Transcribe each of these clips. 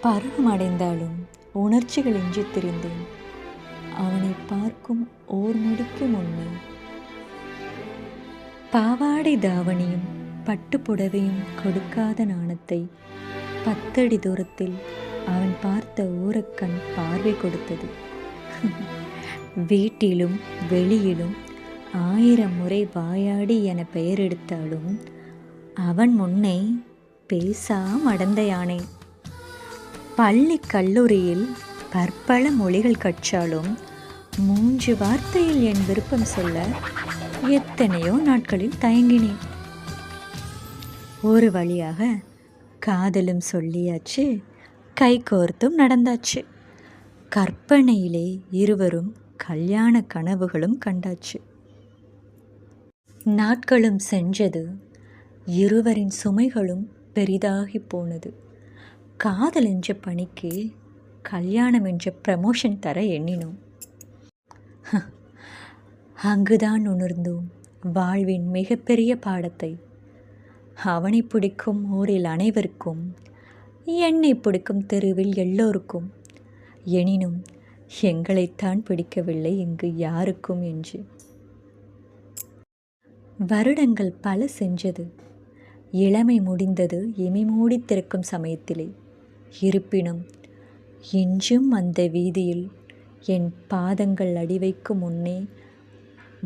பருவமடைந்தாலும் உணர்ச்சிகள் இன்றி திரிந்தேன். அவனை பார்க்கும் ஓர் நொடிக்கு முன்னே பாவாடை தாவணியும் பட்டு புடவையும் கொடுக்காத நாணத்தை 10 அடி தூரத்தில் அவன் பார்த்த ஊரக்கண் பார்வை கொடுத்தது. வீட்டிலும் வெளியிலும் 1000 முறை வாயாடி என பெயர் எடுத்தாலும் அவன் முன்னே பேசா மடந்தையானே. பள்ளி கல்லூரியில் பற்பல மொழிகள் கற்றாலும் 3 வார்த்தையில் என் விருப்பம் சொல்ல எத்தனையோ நாட்களில் தயங்கினேன். ஒரு வழியாக காதலும் சொல்லியாச்சு, கை கோர்த்தும் நடந்தாச்சு. கற்பனையிலே இருவரும் கல்யாண கனவுகளும் கண்டாச்சு. நாட்களும் சென்றது, இருவரின் சுமைகளும் பெரிதாகி போனது. காதல் என்ற பணிக்கு கல்யாணம் என்ற ப்ரமோஷன் தர எண்ணினோம். அங்குதான் உணர்ந்தோம் வாழ்வின் மிகப்பெரிய பாடத்தை. அவனை பிடிக்கும் ஊரில் அனைவருக்கும், என்னை பிடிக்கும் தெருவில் எல்லோருக்கும், எனினும் எங்களைத்தான் பிடிக்கவில்லை இங்கு யாருக்கும் என்று. வருடங்கள் பல சென்றது. இளமை முடிந்தது இமை மூடி திறக்கும் சமயத்திலே. இருப்பினும் இன்றும் அந்த வீதியில் என் பாதங்கள் அடி வைக்கும் முன்னே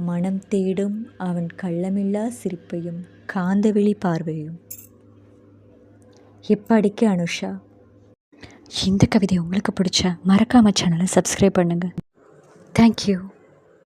மனம் தேடும் அவன் கள்ளமில்லா சிரிப்பையும் காந்தவெளி பார்வையும். இப்படிக்கு அனுஷா. இந்த கவிதை உங்களுக்கு பிடிச்சா மறக்காம சேனலை சப்ஸ்கிரைப் பண்ணுங்கள். தேங்க்யூ.